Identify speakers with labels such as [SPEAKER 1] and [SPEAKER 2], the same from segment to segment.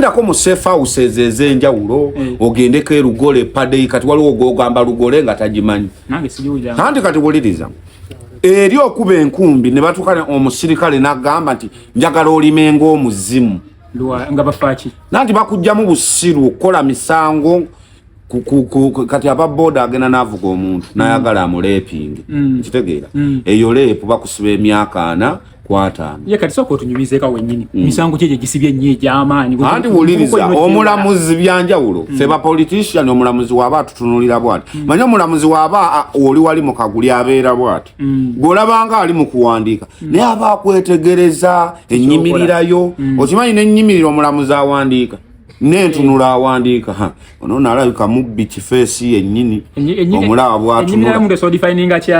[SPEAKER 1] genda ko mu safe house ezenjawulo ogendeko erugole padde kati waliwo ogogamba lugole nga tajimanyi
[SPEAKER 2] nange sijuja
[SPEAKER 1] kati buliriza eri okuba enkumbi ne batukane omusirikale n'agamba nti njagala olimenga omuzimu
[SPEAKER 2] nga bafaki
[SPEAKER 1] nanti bakujjamu busiru okukola misango kati ababoda agenda n'avuga omuntu n'ayagala amuleepinge kitegeera eyo leepu bakusiba emyaka 4 ku 5
[SPEAKER 2] ye kati soko tunyumizeka wennyini misango kyeje gisibye nnyo egy'amaanyi
[SPEAKER 1] anti wuliriza omulamuzi byanjawulo ffe ba politician omulamuzi waba tutunulira bwati manyi omulamuzi waba oli wali mu kaguli abeera bwati gw'olabanga ali mu kuwandiika naye aba akwetegereza ennyimirirayo okimanyi n'ennyimiriro omulamuzi awandiika nentunula awandiika ono nalabika mubbi kifeesi yennyini omulaba bwatunula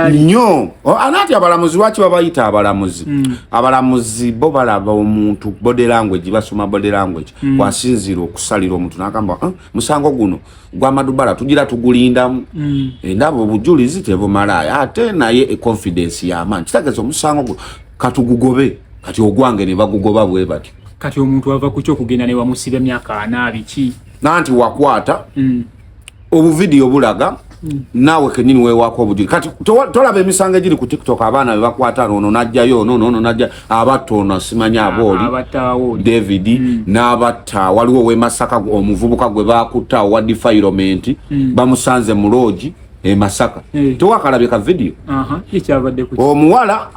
[SPEAKER 1] nnyo anaati abalamuzi lwaki babayita abalamuzi abalamuzi bo balaba omuntu body language basoma body language kwasinzira okusalira omuntu n'agamba musango guno gw'amadubala tugira tugulindamu endaba obujulizi tebumalayo ate naye confidence y'amaanyi kitegeeza omusango guno katugugobe kati ogwange ne bagugoba bwe batyo
[SPEAKER 2] kati omuntu ava ku kyokugenda ne wamusiba emyaka 4 biki
[SPEAKER 1] nanti wakwata obu video bulaga nawe kenyini weewako obujiri kati tolaba emisango egiri ku TikTok abaana bebakwata ono najjayo ono najja abatona simanya abooli David n'abatta waliwo we Masaka omuvubuka gwe baakutta wa defilement bamusanze mu lodge e Masaka towakalabye ka video
[SPEAKER 2] ikyabadde ku
[SPEAKER 1] omuwala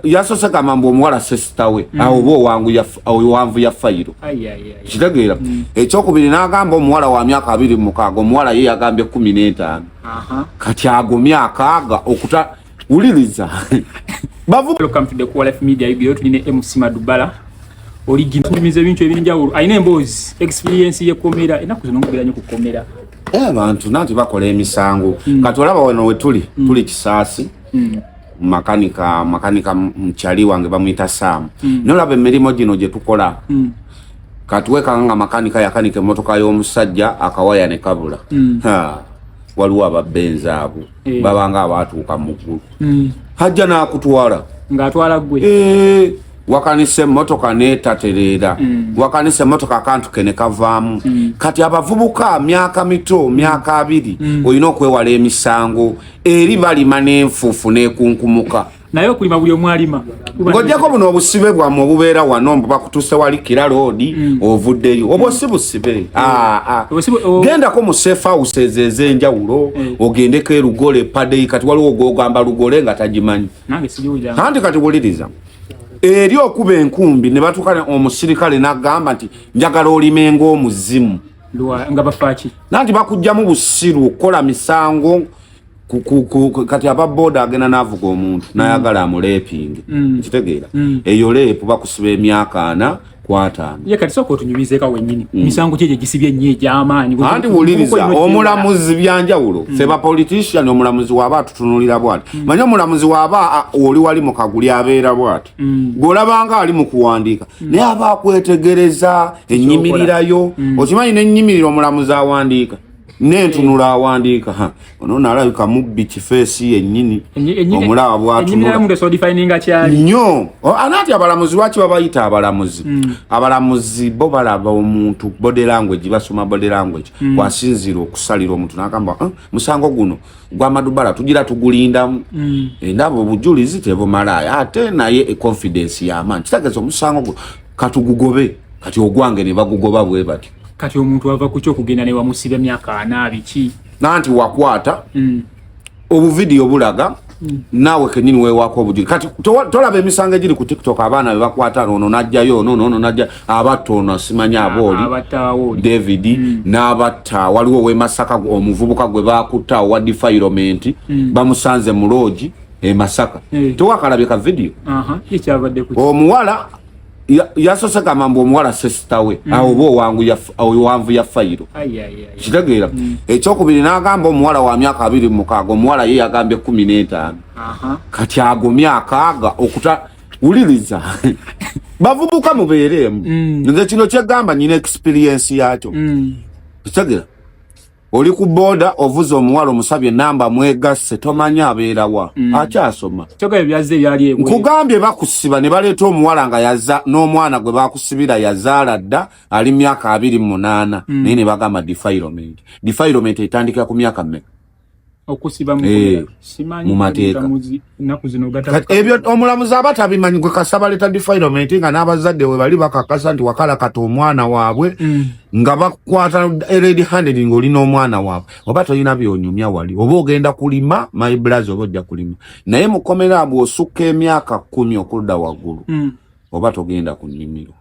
[SPEAKER 1] yasoseka mambo omuwala sister we awo wangu ya fayiro kitegeera ekyokubiri n'agamba omuwala wa myaka 26 omuwala ye yagambye 15 kati agumye akaaga okuta uliriza
[SPEAKER 2] welcome to the Qualif Media ibyo tuline MC Madubala originaimize bintu ebinjawulo ayina emboozi experience ye komera enaku zino ngubira nyo kukomera
[SPEAKER 1] abantu nanti bakola emisango kati olaba wano we tuli kisaasi makanika mchali wange bamuyita Sam nolaba emirimu gino gye tukola katuweka nga makanika yakanike motoka y'omusajja akawaya ne kabula waliwo ababenza abo babanga abatuuka mu ggulu hajja n'akutwala
[SPEAKER 2] ng'atwala gwe
[SPEAKER 1] wakanise motoka netaterera wakanise motoka akantu kene kavaamu kati abavubuka myaka mito myaka 2 oyina okwewala emisango eri balima n'enfuufu n'ekunkumuka
[SPEAKER 2] naye okulima buli omwalima
[SPEAKER 1] ng'ojjako buno obusibe bwammwe obubeera wano mbu bakutuse wali kira roodi ovuddeyo obwo si busibe gendako mu safe house ezenjawulo ogendeko erugole padde kati waliwo ogogamba lugole nga tagimanyi anti kati buliriza eri okuba enkumbi ne batukane omusirikale n'agamba nti njagala olimenga omuzimu
[SPEAKER 2] nga bafaki
[SPEAKER 1] nanti bakujjamu busiru okukola misango kati ababoda agenda n'avuga omuntu n'ayagala amuleepinge kitegeera eyo leepu bakusiba emyaka 4 ku 5
[SPEAKER 2] ye kati soko tunyumizeka wennyini misango kyeje gisibye nnyo egy'amaanyi
[SPEAKER 1] anti wuliriza omulamuzi byanjawulo ffe ba politician omulamuzi waba tutunulira bwati manyi omulamuzi waba oli wali mu kaguli abeera bwati gw'olabanga ali mu kuwandiika naye aba akwetegereza ennyimirirayo okimanyi n'ennyimiriro omulamuzi awandiika nentunula awandiika ono nalabika mubbi kifeesi yennyini omulaba bwatunula nnyo anaati abalamuzi lwaki babayita abalamuzi abalamuzi bo balaba omuntu body language basoma body language kwasinzira okusalira omuntu n'agamba musango guno gw'amadubala tugira tugulindamu endaba obujulizi tebumalayo ate naye confidence y'amaanyi kitegeeza omusango guno katugugobe kati ogwange ne bagugoba bwe batyo
[SPEAKER 2] kati omuntu ava ku kyokugenda ne wamusiba emyaka 4 biki
[SPEAKER 1] nanti wakwata obu video bulaga nawe kenyini weewako obujiri kati tolaba emisango egiri ku TikTok abaana bebakwata ono najjayo ono najja abatona simanya abooli David n'abatta waliwo we Masaka omuvubuka gwe baakutta wa defilement bamusanze mu lodge e Masaka towakalabye ka video
[SPEAKER 2] ikyabadde ku
[SPEAKER 1] omuwala yasoseka mambo omuwala sister we awo wangu ya fayiro kitegeera ekyokubiri n'agamba omuwala wa myaka 26 omuwala ye yagambye 15 kati agumye akaaga okuta uliriza bavubuka mubeeremu nze kino kyegamba nyina experience yakyo kitegeera oli ku boda ovuza omuwala omusabye namba mwegasse tomanya abeerawa akyasoma
[SPEAKER 2] kyoga byazze byali ebwe
[SPEAKER 1] nkugambye bakusiba ne baleeta omuwala nga yaza n'omwana gwe bakusibira yazaala dda ali myaka 28 naye ne bagamba defilement etandika ku myaka mmeka
[SPEAKER 2] okusiba
[SPEAKER 1] mu mateeka
[SPEAKER 2] nakuzino
[SPEAKER 1] ebyo omulamuzi abatabimanyi gwe kasabaleeta defilement nga n'abazadde we bali bakakasa nti wakalakata omwana waabwe nga bakwata red handed ng'oli n'omwana waabwe oba tolina byonyumya wali oba ogenda kulima my brother oba ojja kulima naye mukomera bw'osukka emyaka 10 okudda waggulu oba togenda ku nnimiro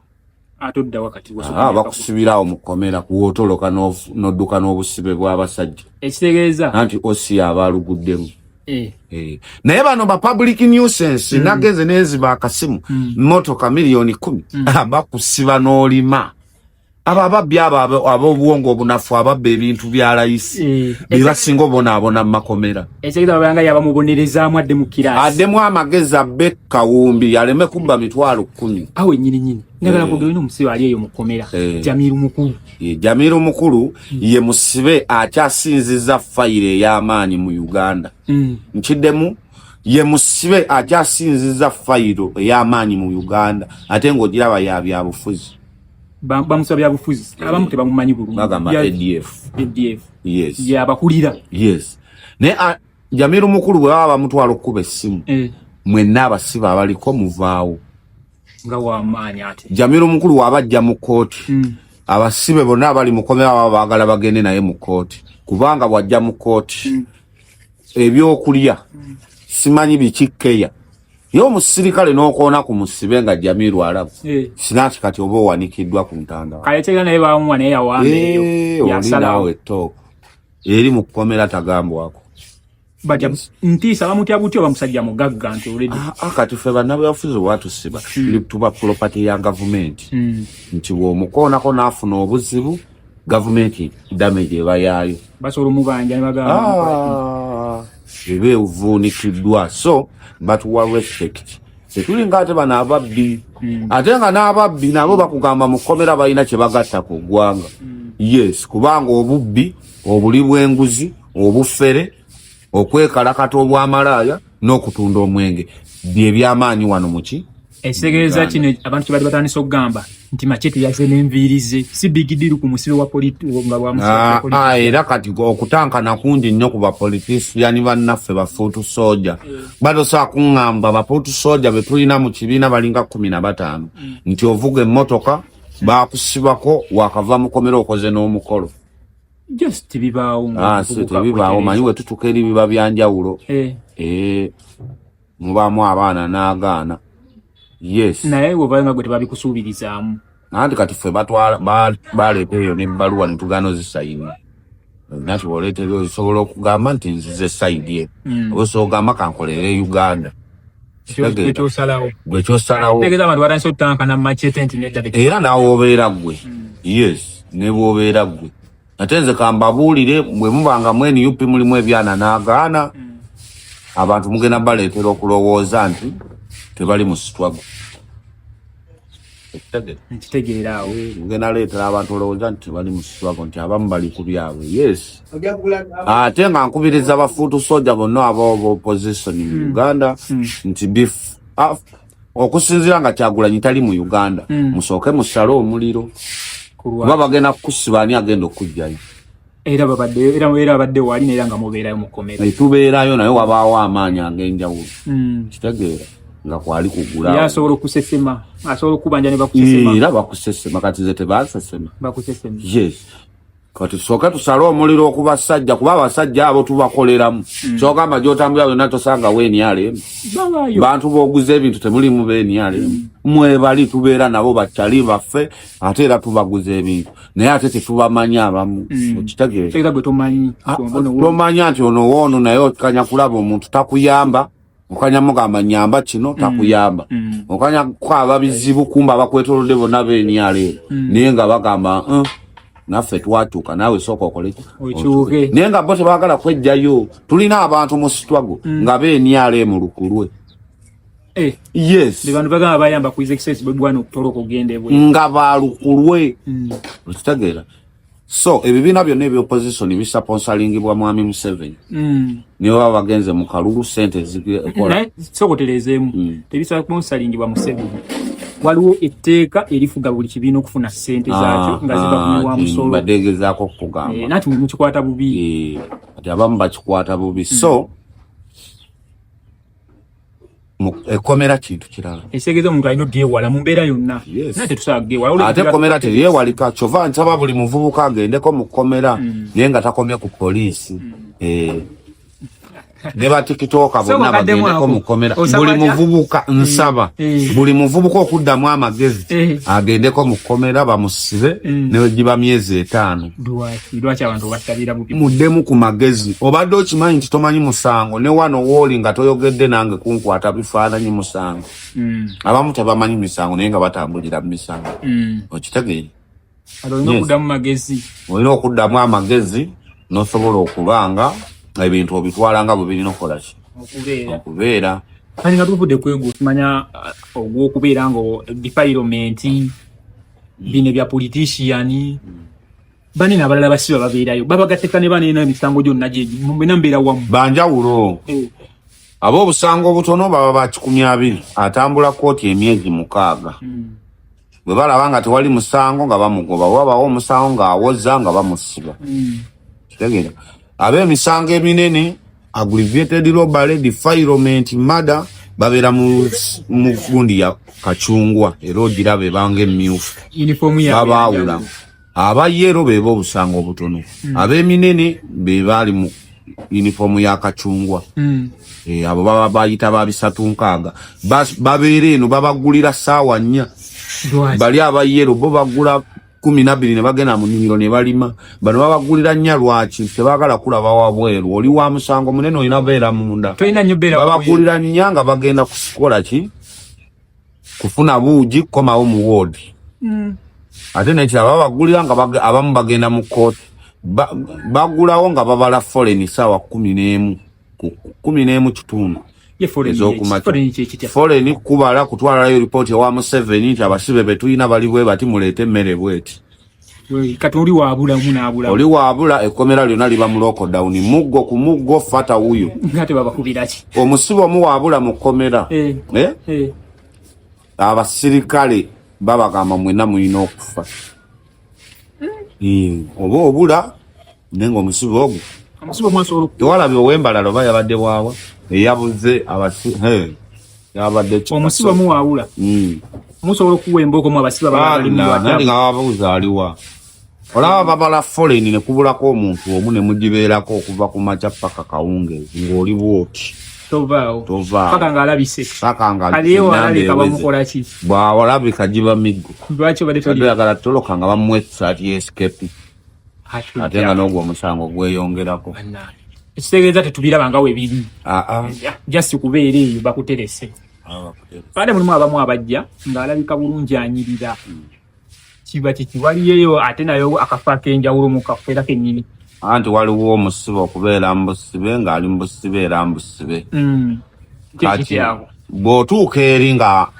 [SPEAKER 2] atodda wakati
[SPEAKER 1] bakusibirawo mukomera kuwotoloka n'odduka n'obusibe bw'abasajja
[SPEAKER 2] ekitegeeza
[SPEAKER 1] anti osi abaluguddemu naye bano ba public nuisance nagenze neziba akasimu motoka milioni 10 bakusiba n'olima ababbi ab'obuwongo obunafu ababba ebintu bya layisi bebasinga obonaabona mu makomera
[SPEAKER 2] ekitegeeza babanga yabamubonerezaamu adde mu kiraasi
[SPEAKER 1] addemu amagezi abbe kawumbi yaleme kubba 10,000
[SPEAKER 2] awe nyininyini ngagala kugenda omusibe ali eyo mukomera Jamiru Mukulu
[SPEAKER 1] Jamiru Mukulu ye musibe akyasinziza fayire ey'amaanyi mu Uganda nkiddemu ye musibe akyasinziza fayiro ey'amaanyi mu Uganda ate ng'ogiraba ya byabufuzi
[SPEAKER 2] bamusabya bufuzi abamu tebamumanyi bulungi
[SPEAKER 1] bagamba ADF yes
[SPEAKER 2] yabakulira
[SPEAKER 1] yes ne Jamiru Mukulu bwe baba bamutwala okuba essimu mwenna abasiba abaliko muvaawo
[SPEAKER 2] nga wamaanyi ate
[SPEAKER 1] Jamiru Mukulu wabajja mu kooti abasibe bonna abali mukomera baba baagala bagende naye mu kooti kubanga bwajja mu kooti ebyokulya simanyi bikikkeya yo omusirikale n'okoona ku musibe nga Jamiru alabu sinaki kati oba owanikiddwa ku ntanda
[SPEAKER 2] kaletegera naye bamuwa naye yawambeeyo
[SPEAKER 1] yasalawo ettooka eri mu kukomera tagambwako
[SPEAKER 2] bajja ntiisa bamutya butyo bamusajja mugagga nti oledi
[SPEAKER 1] kati ffe bannabyabufuzi bwatusiba tuba property ya gavumenti nti bw'omukoonako n'afuna obuzibu gavumenti damage eba yaayo
[SPEAKER 2] basobola omubanja ne bagamba
[SPEAKER 1] eba evuunikiddwa so batuwa respect tetulinga ate bano ababbi ate nga n'ababbi nabo bakugamba mu kkomera balina kye bagatta ku ggwanga yes kubanga obubbi obuli bw'enguzi obufere okwekalakata obw'amalaaya n'okutunda omwenge by'ebyamaanyi wano muki
[SPEAKER 2] ekisegereza kino abantu kye bali batandisa okugamba nti Machete yaze n'enviirize si big deal ku musibe wa nga bwa
[SPEAKER 1] era kati okutankana kungi nnyo ku bapolitisiani bannaffe bafuutu soja batosobola kuŋŋamba bafuutu soja be tulina mu kibiina balinga 15 nti ovuga emmotoka baakusibako wakava mukomera okoze n'omukolo
[SPEAKER 2] just tibibaawo
[SPEAKER 1] tebibaawo manyi we tutuka eri biba byanjawulo mubaamu abaana n'agaana yes
[SPEAKER 2] naye webanga gwe tebabikusuubirizaamu
[SPEAKER 1] anti kati ffe baleeta eyo n'ebbaluwa ne tugaana ozisayini nati bw'oleetera osobola okugamba nti nzize sayidi ye oba osobola okugamba kankolere Uganda gwe kyosalawo era naawe obeera ggwe yes ne bw'obeera ggwe ate nze kambabuulire bwe mubanga mu NUP mulimu ebyana n'agaana abantu mugenda baleetera okulowooza nti tebali mu struggle
[SPEAKER 2] nkitegeeraawo
[SPEAKER 1] mugenda leetera abantu olowooza nti tebali mu struggle nti abamu bali ku byabwe yes ate nga nkubiriza abafuutu soja bonna ab'oba opposition mu Uganda nti okusinziira nga Kyagulanyi tali mu Uganda musooke musale omuliro kuba bagenda kukusiba ani agenda okujjayo
[SPEAKER 2] era babadde wali naye nga mubeerayo mukomera
[SPEAKER 1] tubeerayo naye wabaawo amaanyi ag'enjawulo kitegeera nga kwali kugula
[SPEAKER 2] ya asobola okusesema asobola okubanja ne bakusesema
[SPEAKER 1] era bakusesema kati ze tebasesema
[SPEAKER 2] bakusesema
[SPEAKER 1] yes kati tusooke tusale omuliro okubasajja kuba abasajja abo tubakoleramu kyogamba gy'otambula yonna tosanga weenialemu bantu b'oguza ebintu temulimu beenialemu mwebali tubeera nabo bakyali baffe ate era tubaguza ebintu naye ate tetubamanya abamu okitegeera tomanya nti ono woono naye okanya kulaba omuntu takuyamba okanya mugamba nyamba kino takuyamba okanya kwaba bizibu kumba bakwetolodde bonna beenialemu naye nga bagamba naffe twatuuka naawe sooka okoleki naye nga bo tebaagala kwejjayo tulina abantu mu struggle nga beenialemu lukulwe yes
[SPEAKER 2] abantu bagamba bayamba ku exercise bwe bwana okutoloka ogende bwe
[SPEAKER 1] nga balukulwe okitegeera So ebibiina byonna ebyopposition bisponsoringibwa mwami Museveni nibo baba bagenze mu kalulu sente zikola
[SPEAKER 2] sokoterezeemu tebisponsoringibwa Museveni waliwo etteeka erifuga buli kibiina okufuna sente zaakyo nga ziba kuwa musolo
[SPEAKER 1] badegezaako okugamba
[SPEAKER 2] nati mukikwata bubi
[SPEAKER 1] ati abamu bakikwata bubi so ekomera kintu kirala
[SPEAKER 2] esegezo omuntu alina odyewala mu mbeera yonna nate tusaga gewala
[SPEAKER 1] ate komera teryewalika kyova nsaba buli muvubuka agendeko mu komera naye nga takomye ku poliisi ne ba TikTok bonna bagendeko mu komera buli muvubuka nsaba buli muvubuka okuddamu amagezi agendeko mu komera bamusibe ne giba myezi 5
[SPEAKER 2] lwaki abantu batabira bubi
[SPEAKER 1] muddemu ku magezi obadde okimanyi nti tomanyi musango ne wano wooli nga toyogedde nange kunkwata bifaananyi musango abamu tebamanyi misango naye nga batambulira mu misango okitegeere olina okuddamu amagezi n'osobola okulanga ebintu obitwala nga bwe birina okukola ki okubeera
[SPEAKER 2] kati nga tuvudde kwego tumanya ogw'okubeera nga defilement bino bya politician banene abalala basiba babeerayo babagatteka ne banene emisango gyonna mwena mbeera wamu
[SPEAKER 1] banjawulo ab'obusango obutono baba ba 12 atambula kooti emyezi 6 bwe balaba nga tewali musango nga bamugoba wabawo omusango ng'awoza nga bamusiba kitegeera ab'emisango eminene aggravated robbery defilement murder babeera mu gundi ya kacungwa era ogirabe bange emmyufu babaawula abayero be b'obusango obutono ab'eminene be baali mu uniform ya kacungwa abo baba bayita ba 360 babeera eno babagulira ssaawa 4 bali abayero bo bagula 12 ne bagenda mu nnimiro ne balima bano babagulira nnya lwaki tebaagala kulaba wabweru oli wa musango munene olina beera munda babagulira nnya nga bagenda kusikola ki kufuna buugi kukomawo mu ward ate nekira babagulira nga abamu bagenda mu kooti bagulawo nga babala foreign ssaawa 11 kitundu foreign kubala kutwalayo report wa Museveni nti abasibe betuyina bali bwe bati muleete emmere bweti
[SPEAKER 2] kati oli waabula munaabula
[SPEAKER 1] oli waabula ekomera lyonna liba mu lockdown muggo ku muggo fata wuyo
[SPEAKER 2] ngate babakubira ki
[SPEAKER 1] omusibo mu waabula mu komera abasirikale babagamba mwena muyina okufa oba obula nenga omusibo ogwo
[SPEAKER 2] mwasolo
[SPEAKER 1] tewalabye owembalalo ba yabadde bwawa eyabuze yabadde
[SPEAKER 2] omusibo muwaabula musobola okuwa emboko mu abasiba bali mu
[SPEAKER 1] nali nga babuuza aliwa olaba babala foreign ne kubulako omuntu omu ne mugibeerako okuva ku maca paka kawungeezi ng'oli bwoti
[SPEAKER 2] tovaawo paka ng'alabise
[SPEAKER 1] aliyo
[SPEAKER 2] alabika bamukola ki
[SPEAKER 1] bw'alabika giba miggo
[SPEAKER 2] lwaki obadde
[SPEAKER 1] toyagala toloka nga bamuwa essaati y'eskepi ate nga n'ogwo omusango gweyongerako
[SPEAKER 2] ekitegeeza tetubiraba nga webiri just kubeera eyo bakuterese ate mulimu abamu abajja ng'alabika bulungi anyirira kiba kikiwaliyeyo ate nayo akafa ak'enjawulo mu kafeera kennyini
[SPEAKER 1] anti waliwo omusibe okubeera mbusibe ng'ali mbusibe era mbusibe kati bw'otuuka eri nga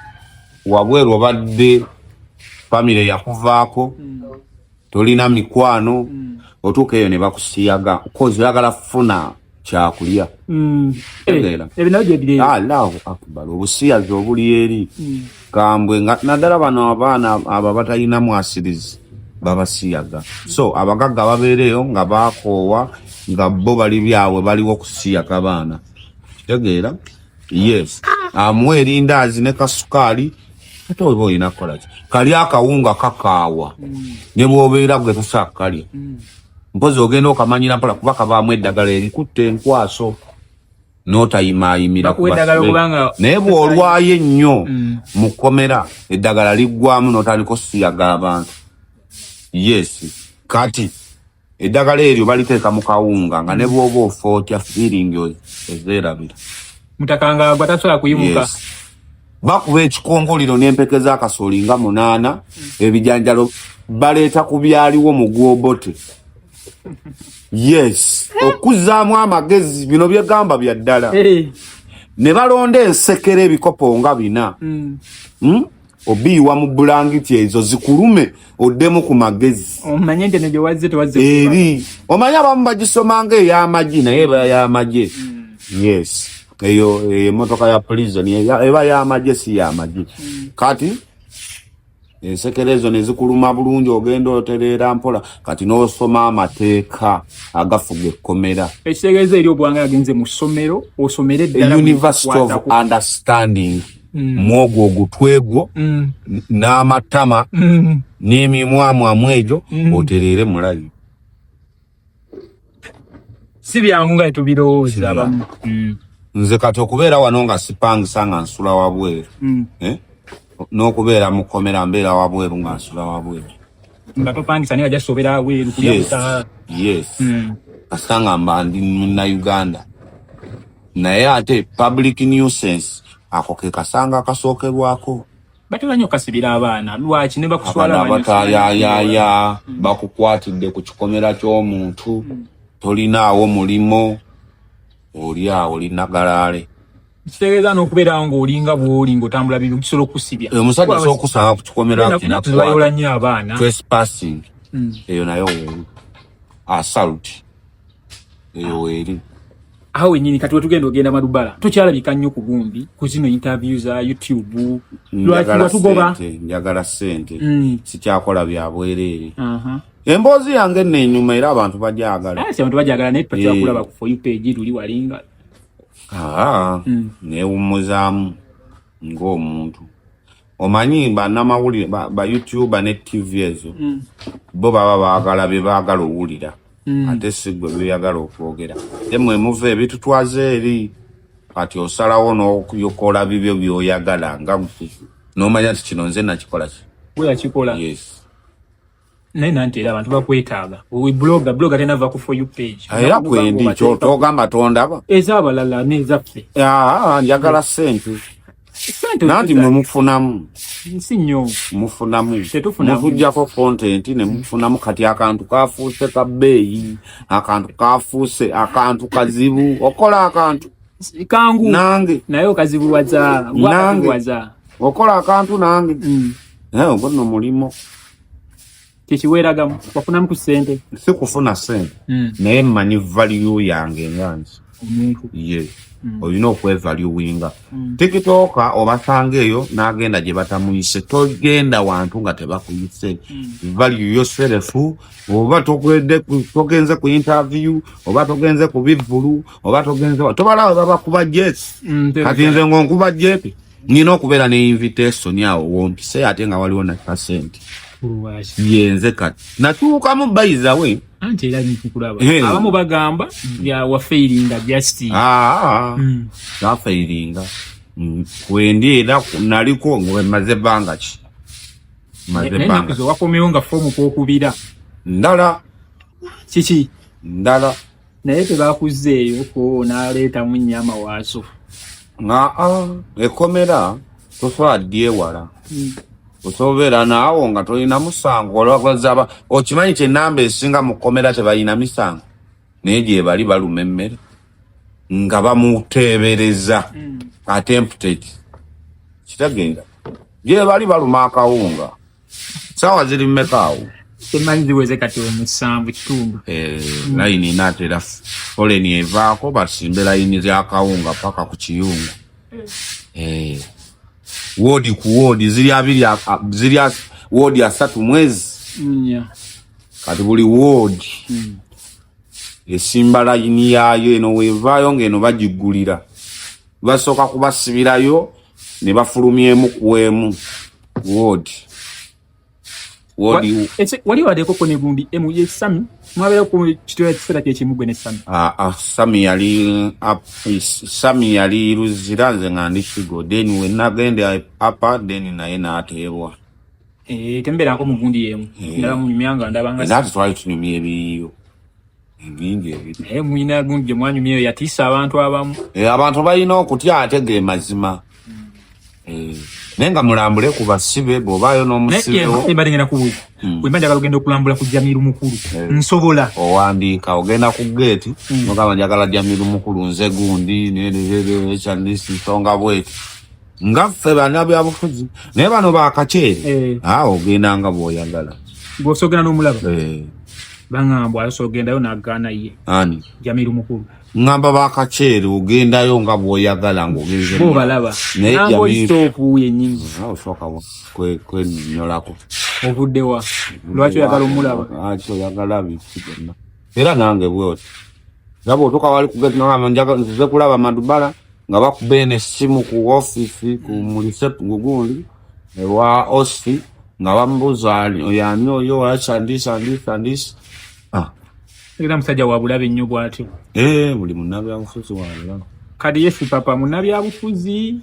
[SPEAKER 1] wabweru obadde famire yakuvaako tolina mikwano otuuka eyo ne bakusiyaga kozi oyagala kufuna kyakulya Allahu akbar obusiyazi obuli eri kambwe nga naddala bano abaana abo batalina mwasirizi babasiyaga so abagagga babeereyo nga bakoowa nga bo bali byabwe baliwo kusiyaga abaana kitegeera yes amuwa erindaazi ne kasukaali ate oba olina kukola ki kali akawunga kakaawa ne bw'obeera gwe tosakalya mpozi ogenda okamanyira mpola kuba kabaamu eddagala erikutte enkwaso n'otayimaayimira naye bw'olwayo ennyo mu kkomera eddagala liggwamu n'otandika osiyaga abantu yes kati eddagala eryo baliteeka mu kawunga nga ne bw'oba ofa otya feeling ezeerabira
[SPEAKER 2] mutakanga gwa tasobola kuyimuka
[SPEAKER 1] bakuba ekikongoliro n'empeke z'akasooli nga 8 ebijanjalo baleeta ku byaliwo mu gwobote yes okuzzaamu amagezi bino byegamba bya ddala ne balonda ensekere ebikopo nga 4 obiwa mu bulangiti ezo zikulume oddemu ku magezi
[SPEAKER 2] omanye nti ne wazze
[SPEAKER 1] eri omanya abamu bagisomanga ey'amagi naye eba y'amagi yes eyo emotoka ya prison eba y'amagi si y'amagi kati ensekelezo nezikuluma bulungi ogenda otereera mpola kati n'osoma amateeka agafuga ekkomera
[SPEAKER 2] ekitegeeza eri obwanga agenze mu ssomero osomere ddala
[SPEAKER 1] University of Understanding mwogo ogutwegwo n'amatama n'emimwamwamu egyo otereere mulayo
[SPEAKER 2] si byangu nga tubirowooza abamu
[SPEAKER 1] nze kati okubeera wano nga sipangisa nga nsula wabweru n'okubeera mu kkomera mbeera wabweru nga nsula wabweru
[SPEAKER 2] nga topangisa naye ajasobera wabweru
[SPEAKER 1] yes kasita nga mba ndi Munnayuganda naye ate public nuisance ako ke kasanga akasookerwako
[SPEAKER 2] batera nnyo okasibira abaana lwaki ne bakuswala
[SPEAKER 1] abatayayaya bakukwatidde ku kikomera ky'omuntu tolinaawo mulimo oli awo linagalaale
[SPEAKER 2] kitegeeza n'okubeera ng'olinga bw'oli ng'otambula bibi kisobola okusibya
[SPEAKER 1] omusajja asobola okusanga ku kikomera
[SPEAKER 2] kinakubayola nnyo abaana
[SPEAKER 1] trespassing eyo nayo weeri assault eyo weeri
[SPEAKER 2] aho wenyini kati wetugenda ogenda Malubala tokyalabika nnyo ku gundi ku zino interview za YouTube lwaki watugoba
[SPEAKER 1] njagala ssente sikyakola bya bwereere emboozi yange nnenyuma era abantu bajagala
[SPEAKER 2] abantu bajagala naye tukyakulaba ku for you page tuli walinga
[SPEAKER 1] neewummuzaamu ng'omuntu omanyi bannamawulire ba YouTube ne TV ezo bo baba baagala bye baagala owulira ate si gwe byagala okwogera emwe muva ebitutwaze eri kati osalawo n'okuyokola bibyo by'oyagala nga n'omanya nti kino nze nakikola ki
[SPEAKER 2] bwe yakikola
[SPEAKER 1] yes
[SPEAKER 2] naye nanti era abantu bakwetaaga blogger tenava ku for you page
[SPEAKER 1] era kwendi kyo togamba tondaba
[SPEAKER 2] ez'abalala n'ezaffe
[SPEAKER 1] njagala ssente nanti mwe mufunamu
[SPEAKER 2] si nnyo
[SPEAKER 1] mufunamu muvujjako content ne mufunamu kati akantu kafuuse ka bbeeyi akantu kafuuse akantu kazibu okola akantu
[SPEAKER 2] kangu
[SPEAKER 1] nange
[SPEAKER 2] naye okazibuwaza waza
[SPEAKER 1] okola akantu nange naye ngono mulimo
[SPEAKER 2] kikiweeragamu wafunamu ku ssente
[SPEAKER 1] si kufuna ssente naye mmanyi value yange nganzi
[SPEAKER 2] omuntu
[SPEAKER 1] ye olina okwevaluinga tikitooka obasanga eyo n'agenda gye batamuyise togenda wantu nga tebakuyise value yourself oba togenze ku interview oba togenze ku bivulu oba togenze tobalawe babakuba jesi kati nze ngonkuba jepi nina okubeera ne invitation awo wompise ate nga waliwo na percent yenze kati natuukamu bayiza we
[SPEAKER 2] anti era nikukulaba abamu bagamba ya wafairinga justice
[SPEAKER 1] wafairinga kwendi era naliko ngwemaze banga ki maze banga
[SPEAKER 2] zo wakomewo nga fomu kwokubira
[SPEAKER 1] ndala
[SPEAKER 2] kiki
[SPEAKER 1] ndala
[SPEAKER 2] naye tebakuzeeyo ko naleeta mu nnyama waazo
[SPEAKER 1] ekomera tosobola ddi ewala osobeera naawo nga tolina musango olwagazaba okimanyi kyenamba esinga mu kkomera tebalina misango naye gye bali baluma emmere nga bamuteebereza attempted kitegeera gye bali baluma akawunga saawa ziri mmekaawo
[SPEAKER 2] temanyi ziweze kati omusanvu kitundu
[SPEAKER 1] layini inaatera foleni evaako basimbe layini zakawunga paka ku kiyungu wodi ku wodi ziri wodi asatu mwezi kati buli wodi esimba layini yaayo eno wevaayo ng'eno bagigulira basooka kubasibirayo ne bafulumyemu kuwemu wodi
[SPEAKER 2] wali wadeekoko ne gundi emu ye Sami mwabeera ku kitwera kiseera kyekimu gwe ne Sami
[SPEAKER 1] Sami yali luzira nze nga ndi kigo then we nagende apa then naye n'ateebwa
[SPEAKER 2] tembeerako mu gundi yemu ndaba munyumyanga ndabanga
[SPEAKER 1] naate twali tunyumya ebiriyo ebingi ebiri
[SPEAKER 2] naye muyina gundi gye mwanyumyeyo yatiisa abantu abamu
[SPEAKER 1] abantu balina okutya ate ge mazima naye nga mulambule ku basibe bw'obaayo n'omusibewo
[SPEAKER 2] mbadengenda kubuuza bwe njagala ogenda okulambula ku Jamiru mukulu nsobola
[SPEAKER 1] owandiika ogenda ku geeti nogamba njagala Jamiru mukulu nze gundi ekyandisi nsonga bweti ngaffe bana byabufuzi naye bano bakacere ogenda nga bw'oyagala
[SPEAKER 2] bw'osogera n'omulaba
[SPEAKER 1] eh
[SPEAKER 2] bangamba asogendayo n'agaana ye
[SPEAKER 1] ani
[SPEAKER 2] Jamiru mukulu
[SPEAKER 1] ngamba bakacere ogendayo nga bw'oyagala ng'ogenze
[SPEAKER 2] bo balaba nambo stop yennyini
[SPEAKER 1] osoka kwenyolako
[SPEAKER 2] ovuddewa lwaki oyagala omulaba
[SPEAKER 1] oyagala bikigenda era nange bwoti nabo otuka wali kugetnanga nze kulaba Madubala nga bakubene simu ku office ku mulisept gugundi ewa osi nga bambuza yanyo yo achandisa
[SPEAKER 2] era musajja wa bulabe nnyo bwatyo
[SPEAKER 1] buli munabi abufuzi wala
[SPEAKER 2] kadi yesu papa munabi abufuzi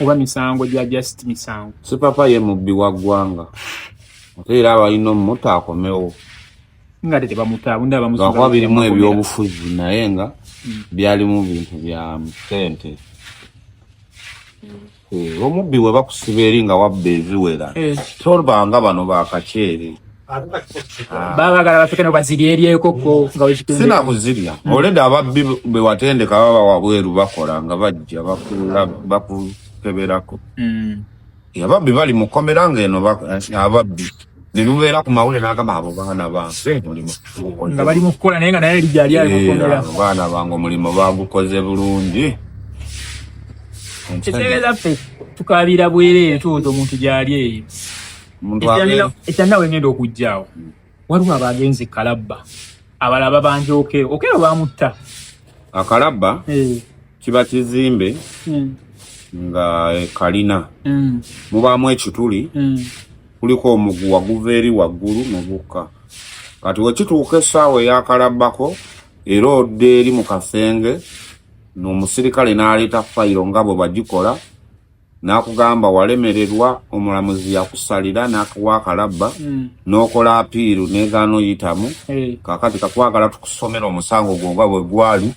[SPEAKER 2] oba misango gya just misango
[SPEAKER 1] si papa ye mubbi wa ggwanga era abalina omuta akomewo
[SPEAKER 2] nga tete bamutaabu ndaba musango
[SPEAKER 1] nga birimu ebyobufuzi naye nga byali mu bintu bya sente omubbi we bakusiba eri nga wabba ebiwera tolbanga bano bakacere
[SPEAKER 2] babagala bafike nobazirya eryekoko nga wekitende
[SPEAKER 1] sina kuzirya oledi ababbi be watendeka baba wabweru bakola nga bajja bakukeberako ababbi bali mukomera ng'eno ababbi nilubeera ku mawulire n'agamba abo baana bange
[SPEAKER 2] nga bali mu kukola naye nga naye lijali ali mukomera
[SPEAKER 1] baana bange omulimu bagukoze bulungi
[SPEAKER 2] kitegeeza ffe tukabira bwereere tuwuza omuntu gyali eyo ekyanawe ngenda okujjaawo waliwo abagenzi Kalabba abalala babanjooke okero bamutta
[SPEAKER 1] akalabba kiba kizimbe nga kalina mubaamu ekituli kuliko omuguwa guva eri waggulu mugukka kati wekituuka essaawa eyakalabbako era odde eri mu kasenge n'omusirikale n'aleeta fayiro nga bwe bagikola n'akugamba walemererwa omulamuzi yakusalira n'akuwa Kalabba n'okola apiiru n'egaana oyitamu kaakati kakwagala tukusomera omusango gwo nga bwe gwali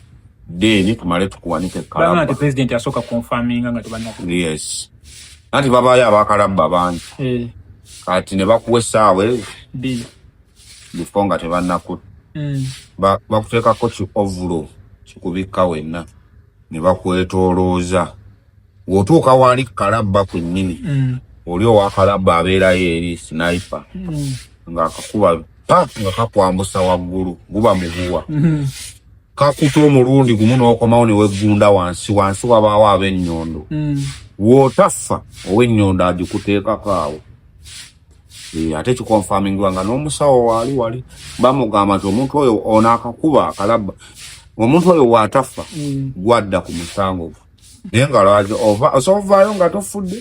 [SPEAKER 1] deni tumale tukuwanike Kalabba
[SPEAKER 2] bana president asooka confirminga nga tebannako
[SPEAKER 1] yes anti babaayo abakalabba bangi kati ne bakuwa essaawa bifo nga tebannaku bakuteekako ki ovulo kikubikka wenna ne bakwetoolooza w'otuuka wali Kalabba kwennyini oli owa Kalabba abeerayo eri sniper ng'akakuba nga kakwambusa waggulu guba muguwa kakuta omulundi gumu n'okomawo ne weggunda wansi wabaawo ab'ennyondo w'otaffa ow'ennyondo agikuteekako awo ate kikonfamingibwa nga n'omusawo wali bamugamba nti omuntu oyo onaakakuba Kalabba omuntu oyo waataffa gwadda ku musango gwe naye nga lwaki osovaayo nga tofudde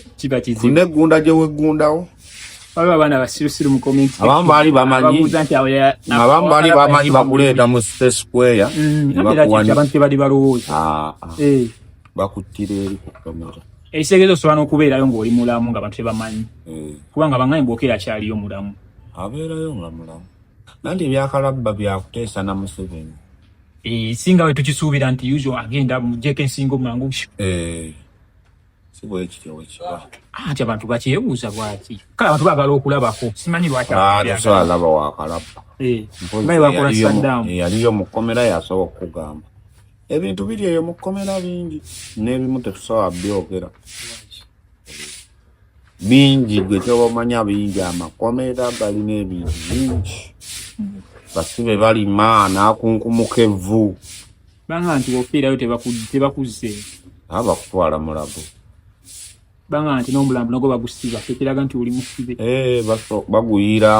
[SPEAKER 1] funa eggunda gye weggundawo
[SPEAKER 2] abaana basirusiru mu comment
[SPEAKER 1] abamu baali bamanyi bakuleeta mu State Square
[SPEAKER 2] abantu tebali balowooza
[SPEAKER 1] bakuttira eri ku kamera
[SPEAKER 2] ekisegezo osobola n'okubeerayo ng'oli mulamu nga abantu tebamanyi kubanga bang'ani bw'okeera akyaliyo mulamu
[SPEAKER 1] abeerayo nga mulamu nanti ebyakalabba byakuteesa na Museveni
[SPEAKER 2] singa we tukisuubira nti usual agenda mujjeko ensingo mangu
[SPEAKER 1] si bwekityo wekiba
[SPEAKER 2] anti abantu bakyebuuza bwaki kale abantu baagala okulabako simanyi lwaki
[SPEAKER 1] tosobola wa Kalabba yaliyo mu kkomera yasobola okukugamba ebintu biri eyo mu kkomera bingi n'ebimu tetusobola byogera bingi gwe tobamanya bingi amakomera galina ebintu bingi basibe balima n'akunkumuka evvu
[SPEAKER 2] banga nti bw'ofiirayo tebakuzze
[SPEAKER 1] bakutwala mulago
[SPEAKER 2] banga nti n'omulambo nagwo bagusiba tekiraga nti oli musibe
[SPEAKER 1] baguyira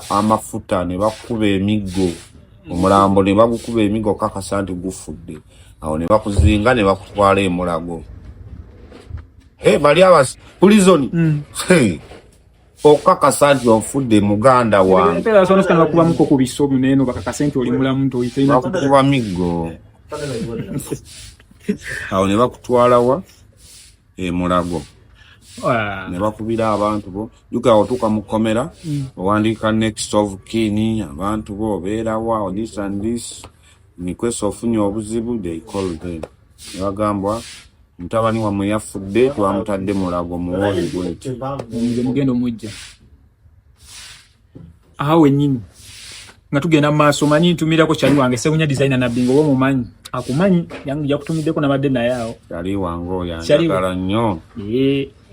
[SPEAKER 1] amafuta ne bakuba emiggo omulambo ne bagukuba emiggo kakasa nti gufudde awo ne bakuzinga ne bakutwala emulago bali abasi pulizoni okakasa nti ofudde muganda wange
[SPEAKER 2] bakubamuko ku bisobi neno bakakasa nti oli mulamu
[SPEAKER 1] bakuba miggo awo ne bakutwalawa emulago ne bakubira abantu bo juka otuuka mu kkomera owandiika next of kin abantu bo obeerawa this and this request ofunye obuzibu they call them ne bagambwa mutabani wamwe yafudde twamutadde mulago muwoli gweti
[SPEAKER 2] mugendo mujja awo wennyini nga tugenda mu maaso manyi ntumirako kyali wange Ssebunya designer nabbi ng'oba omumanyi akumanyi yangu yakutumiddeko nabadde naye awo
[SPEAKER 1] yali wango yanjagala nnyo